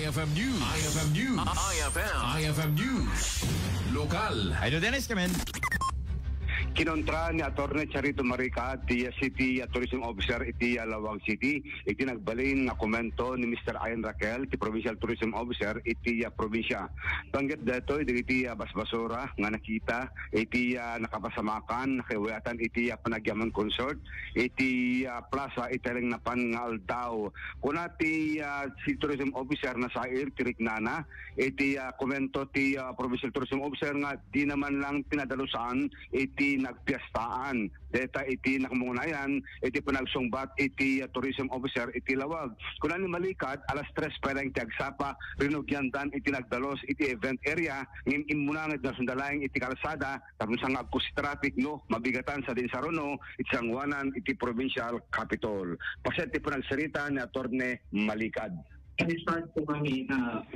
IFM News. IFM News. IFM News. Lokal. Idol Dennis, come in. Kinontra ni Atty. Charito Marica, tiya City Tourism Officer iti Lawag City, iti nagbalin nga komento ni Mr. Ian Raquel, ti Provincial Tourism Officer iti probinsya. Banggit dato iti basbasura nga nakita, iti nakapasamakan, nakiwatan iti panagyaman consort, iti plaza iti lang napan nga aldaw. Kunati si Tourism Officer na sa Tiriknana, iti komento ti Provincial Tourism Officer nga di naman lang pinadalusan iti nagpiestaan. Deta iti nakamungunayan, iti panagsungbat iti tourism officer iti Lawag. Kunan ni Malikat, alas 3 pa lang iti agsapa, rinugyandan iti nagdalos iti event area, ngin imunangit na sundalaing iti kalsada, tapos ang agkus traffic no, mabigatan sa din saruno, iti sangwanan iti provincial capital. Pasyat iti panagsarita ni Atty. Malikad. I-start po kami na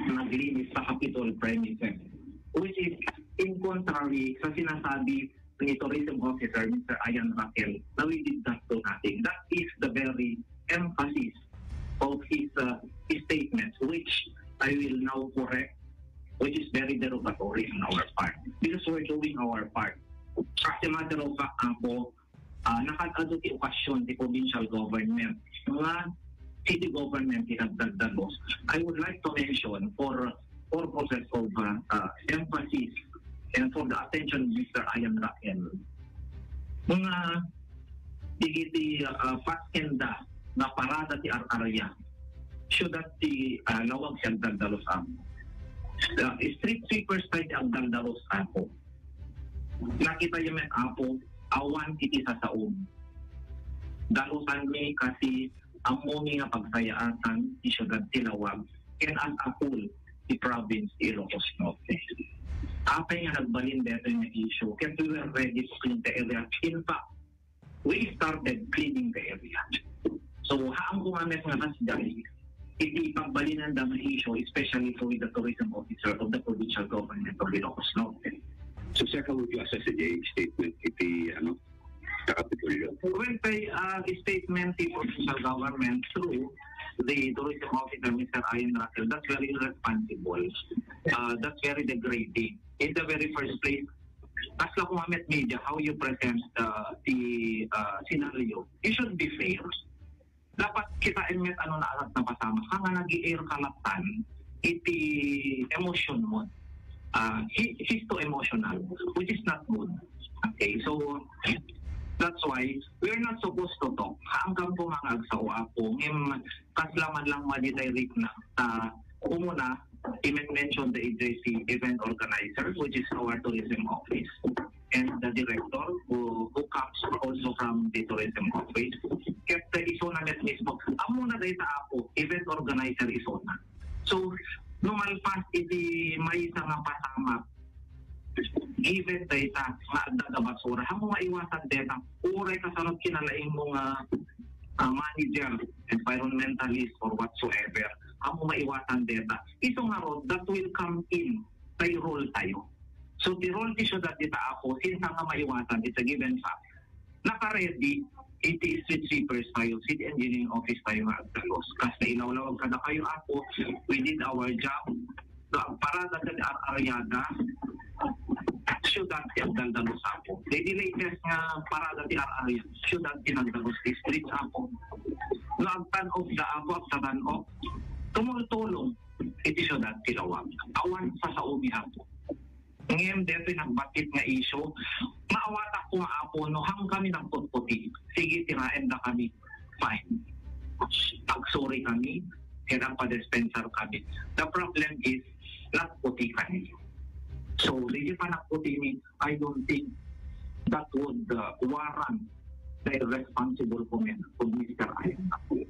naglinis sa Capitol premises, which is in contrary sa sinasabi ni Tourism Officer, Mr. Ian Raquel, na we did not do nothing. That is the very emphasis of his statement, which I will now correct, which is very derogatory on our part. Because we're doing our part. As a matter of fact, nakatado ti okasyon ti provincial government, mga city government tinagdagdagos. I would like to mention for purposes of emphasis and for the attention of Mr. Ian Raquel, mga digiti paskenda na parada ti Araraya, syudad ti Lawag siyang dagdalos ako. Street sweepers tayo ang dagdalos ako. Nakita yung may apo, awan iti sa saom. Dalusan mi kasi ang mumi nga pagsayaan ti syudad ti Lawag and as a whole the province ti Ilocos Norte. Apay nga nagbalin dito yung issue kasi we were ready to clean the area. In fact, we started cleaning the area. So haang kumamet nga kasi dahil iti pagbalinan ng issue, especially for the tourism officer of the provincial government of Ilocos Norte. So sir, how would you assess the statement iti sa Kapitolyo? Well, by statement the provincial government through the tourism officer, Mr. Ian Raquel, that's very irresponsible. That's very degrading. In the very first place, as la kumamit media, how you present the scenario, it should be fair. Dapat kita emet na alat na pasama. Kanga nag-i-air kalaptan, iti emotion mo. He's too emotional, which is not good. Okay, so that's why we're not supposed to talk. Hanggang po mga agsawa po, kaslaman lang madidirect na umuna, i-mention the agency event organizer, which is our tourism office, and the director who comes also from the tourism office. Kaya isona net mismo. Amo na data ako, event organizer isona. So, numalpas iti may isa nga pasama given data nga adda basura hamo maiwasan data uray kasanod kinalaing mga manager, environmentalist or whatsoever hamo maiwasan data iso nga ro that will come in payroll tayo. So the role issue that dita ako since nga maiwasan it's a given fact naka-ready iti street sweepers tayo, city engineering office tayo nga agdalos kasi ilawlawag kada kayo ako we did our job para dagdag Arayada syudad ti agdalos ako. The latest nga parada ti Arayada syudad ti nagdalos ti street ako. Nagtan of the ako sa tanon tumultulong iti syudad ti Lawag. Awan sa saumi ako. Ngayon dito nagbatit nga issue, maawatak ko nga ako no hang kami nagputputi. Sige tirain na kami. Fine. Pag-sorry kami, kaya pa-dispenser kami. The problem is, nagputi kami. So, hindi pa nagputi ni, I don't think that would warrant the responsible comment of Mr. Ian Raquel.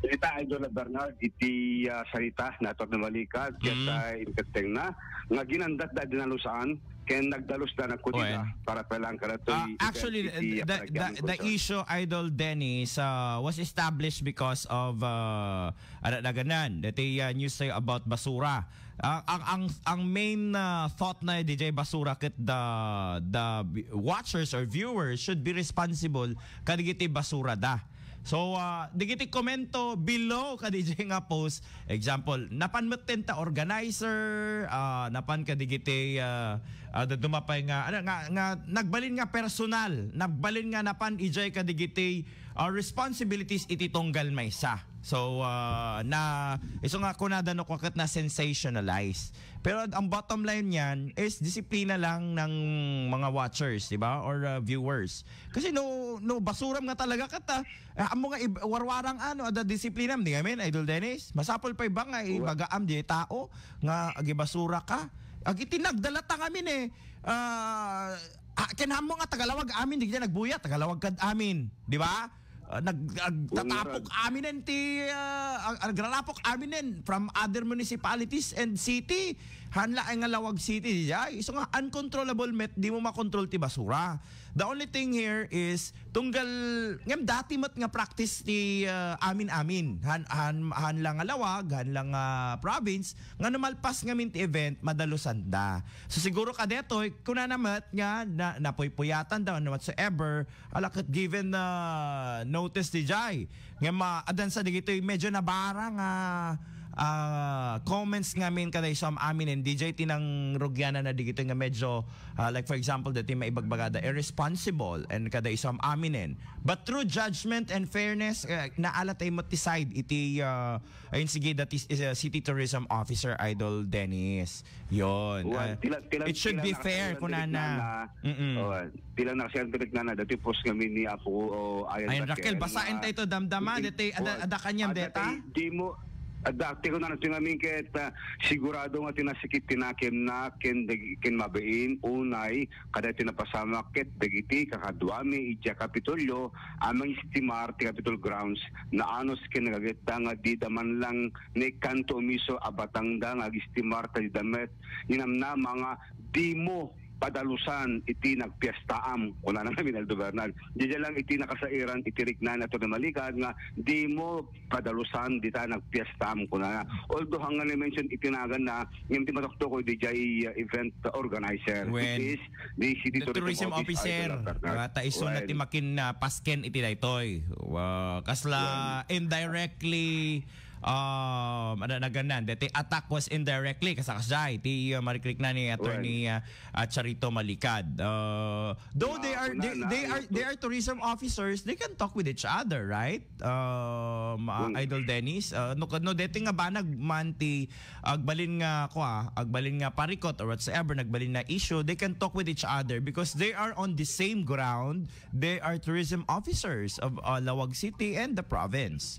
Ita Idol Bernard iti salita na Atty. Malikad kaya inkateng na nga ginandat da dinalusaan kaya nagdalos na nagkutida para palang karatoy. Actually, the issue, Idol Dennis, was established because of naganan that news say about basura. Ang main thought na DJ basura ket the watchers or viewers should be responsible kadigiti basura da. So, digiti komento below ka DJ nga post. Example, napan mo tenta organizer, napan ka digiti dumapay nga, nagbalin nga personal, nagbalin nga napan ijay ka digiti responsibilities iti tunggal maysa. So, iso nga kunada no kwakat na sensationalize. Pero ang bottom line niyan is disiplina lang ng mga watchers, di ba? Or viewers. Kasi no basuram nga talaga kata. Amo nga warwarang ada disiplina, di amen, Idol Dennis. Masapol pa iba nga bagaam di tao nga agibasura ka. Agiti nagdalata kami ni kinahamo nga tagalawag amin di kita nagbuya tagalawag kad amin, di ba? Nagtatapok amin nagralapok amin from other municipalities and city. Hanla ay nga Lawag City diya. Iso nga uncontrollable met di mo makontrol ti basura. The only thing here is tunggal ngem dati mat nga practice ti amin han lang nga Lawag, han lang nga province nga numalpas nga min ti event madalusan da. So siguro kadetoy kuna namat nga napoy-puyatan daw no whatsoever alakit given notice ti jay nga adan sa digitoy medyo nabara nga comments ngamin kaday som amin and DJ tinang rugyana na digito nga medyo like for example dati may ibagbagada irresponsible and kaday som aminen but through judgment and fairness naalatay mo ti side iti ayun sige that is City Tourism Officer Idol Dennis yon it should be fair kunana tilang nakasiyang na dati post kami ni Apo Ayan Raquel basain tayo ito damdama dati ada kanyang deta di mo adakti ko na natin ket sigurado nga tinasikit tinakim na ken mabain unay kada tinapasama ket dagiti kakadwami iti Kapitolyo amang istimar ti Capitol grounds na anos ken nagageta nga di daman lang ni kanto miso abatangda nga gistimar ti damet inamna mga dimo padalusan iti nagpiestaam kuna na namin Aldo Bernal. Diyan lang iti nakasairan iti riknan ato na malikad nga di mo padalusan dita nagpiestaam kuna na. Although hanggang na-mention itinagan na yung timatokto ko DJ event organizer which is the City Tourism Officer. Taiso na timakin na pasken iti daytoy. Kasla indirectly naganan dati attack was indirectly kasakasay ti mariklik na ni attorney Charito Malikad though they are tourism officers they can talk with each other right Idol Dennis no dati nga ba nagmanti agbalin nga parikot or whatsoever nagbalin na issue they can talk with each other because they are on the same ground they are tourism officers of Lawag City and the province.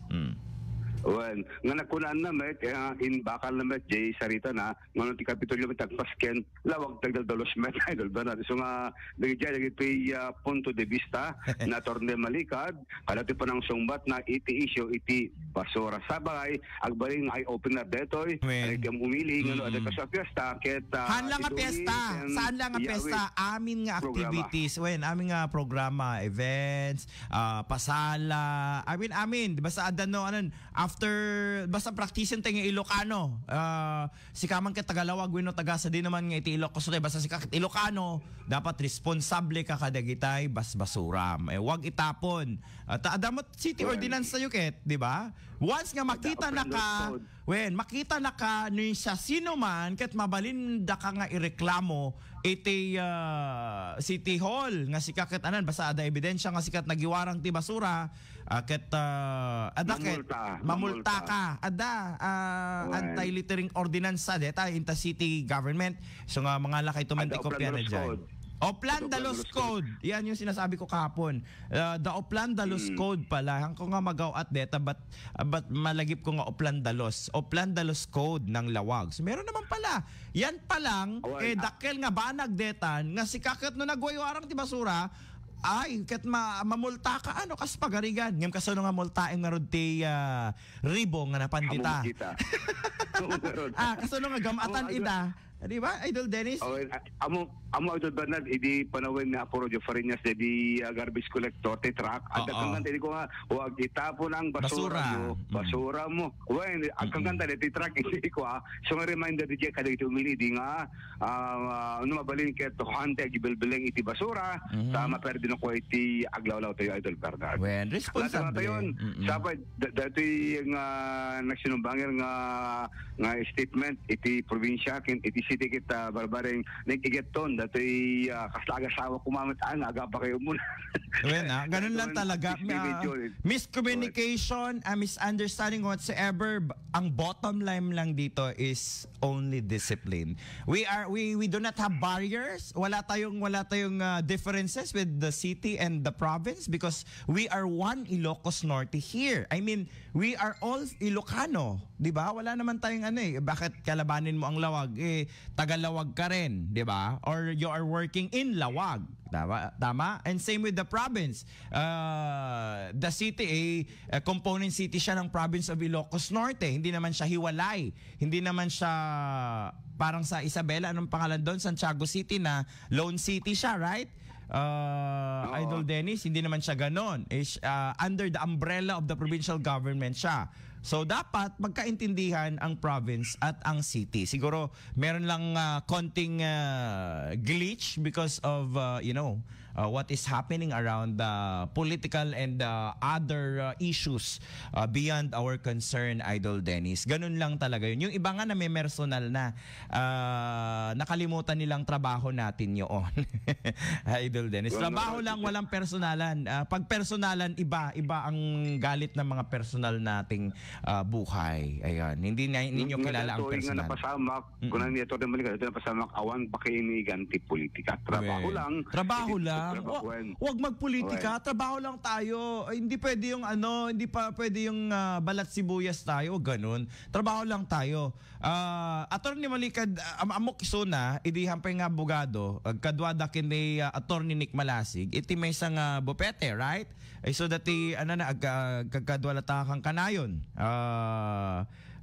Well, nga nakunaan na met in bakal na met Jay Sarita na ngano ti Kapitolyo met tagpasken Lawag tagdalos met Idol ba na so nga dagiti punto de vista na Torne Malikad kada ti panang sungbat na iti issue iti basura sabay agbalin ay opener detoy ay umili ngano ada sa fiesta ket hanlang nga fiesta saan lang nga fiesta amin nga activities amin nga programa events pasala amin di ba sa adano anon after basta practicein tayo ng Ilocano si kamang ket Tagalawag wino tagasa din naman nga iti Ilocos basta si kakit Ilocano dapat responsable ka kadagitay basura wag itapon adamot city ordinance tayo ket di ba once nga makita na ka ni sa sino man ket mabalin da ka nga ireklamo iti City Hall nga sikat anan basta ada ebidensya nga sikat nagiwarang ti basura ket mamulta ka ada anti-littering ordinance deta inta city government so nga mga lakay tumanti kopya na dyan. Oplan Dalos Code. Yan yung sinasabi ko kahapon. The Oplan Dalos Code pala. Hangko nga magaw at deta but malagip ko nga Oplan Dalos. Oplan Dalos Code ng Lawag. So meron naman pala. Yan pa lang dakkel nga banag detan nga si kakit no nagwaywarang ti basura ay ket mamulta ka kas pagarigan ngem kasano nga multaen nga rod ti ribo nga napandita kasano nga gamatan ida Di ba, Idol Dennis? Amo Idol Bernard, idi panawin na Apuro Jo Farinas di garbage collector, te truck. At kang ko nga, huwag itapon ang basura mo. Well, ang kang di truck, hindi ko so nga reminder di kada ito umili, di nga, mabalin kaya to hante, gibilbiling iti basura, tama pero din ako iti aglawlaw tayo, Idol Bernard. Well, responsable. Sabi, dati yung nagsinumbangir nga statement, iti probinsya, iti city kita barbareng nag-igeton, dati kaslaga-sawa kumamat aga pa kayo muna. Well, ganun lang talaga. Miscommunication, misunderstanding whatsoever, ang bottom line lang dito is only discipline. We do not have barriers. Wala tayong differences with the city and the province because we are one Ilocos Norte here. I mean, we are all Ilocano, 'di ba? Wala naman tayong bakit kalabanin mo ang Lawag? Taga-Lawag ka rin, 'di ba? Or you are working in Lawag. Tama? And same with the province. The city, component city siya ng province of Ilocos Norte. Hindi naman siya hiwalay. Hindi naman siya parang sa Isabela, anong pangalan doon? Santiago City na lone city siya, right? Idol Dennis, hindi naman siya ganon. Under the umbrella of the provincial government siya. So dapat magkaintindihan ang province at ang city. Siguro meron lang konting glitch because of what is happening around the political and other issues beyond our concern, Idol Dennis. Ganun lang talaga yun. Yung iba nga na may personal na nakalimutan nilang trabaho natin yun. Idol Dennis. Trabaho lang, walang personalan. Pag personalan, iba ang galit ng mga personal nating buhay. Ayan. Hindi ninyo kilala ang personal. Nga napasamak, kung nito naman ito napasamak, awan pa kainiganti politika. Trabaho lang. Trabaho lang. Huwag magpolitika, trabaho lang tayo. Hindi pwede yung hindi pa pwede yung balat sibuyas tayo, ganun. Trabaho lang tayo. Attorney Malikad amok isuna, idi hampay nga abogado, kadwada kini Attorney Nick Malasig, iti may isang bupete, right? So dati kadwala ta kang kanayon.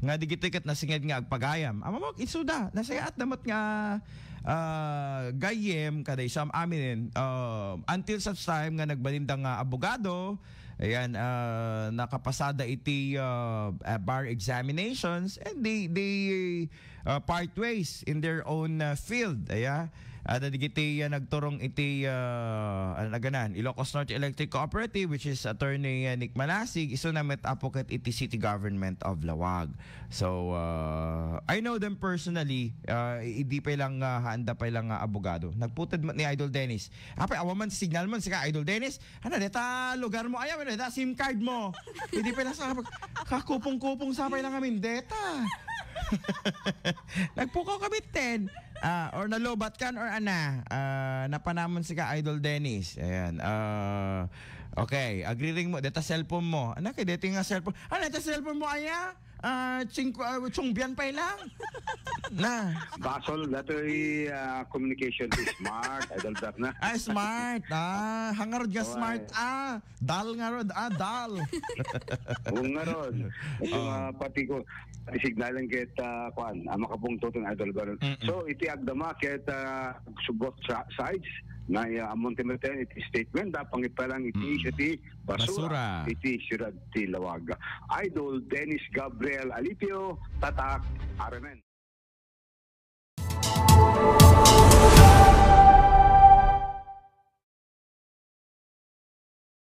Nga digitikat na singed nga agpagayam. Amok isuda, nasayat namot nga gayem kaday sam amin until such time nga nagbalindang abogado, ayan, nakapasada iti bar examinations and they part ways in their own field. Ayan. Digiti nagturong iti Ilocos Norte Electric Cooperative, which is Attorney Nick Malasig, iso na met apokat iti city government of Lawag. So I know them personally. Hindi pa lang handa pa lang abogado. Nagputad ni Idol Dennis. Apay awaman signal man sika Idol Dennis. Deta lugar mo ayaw deta SIM card mo. Hindi pa lang sa kakupong-kupong sapay lang amin deta. Nagpukaw kami 10. Or nalobat kan or napanamon si ka Idol Dennis. Ayan. Okay, agree ring mo deta cellphone mo. Kay deti nga cellphone. Deta cellphone mo aya? Chungbian pa lang. Na. Basol datoy communication is smart, Idol Bert na. Smart. Hangarod ga smart. Dal nga rod. Dal. Nga rod. Pati ko signalan ket makapungtoton Idol Bert. So iti agdama ket sugot sides na Montemeten iti statement pangipalang iti basura iti siyudad ti Lawag. Idol Dennis Gabriel Alipio, Tatak, RMN.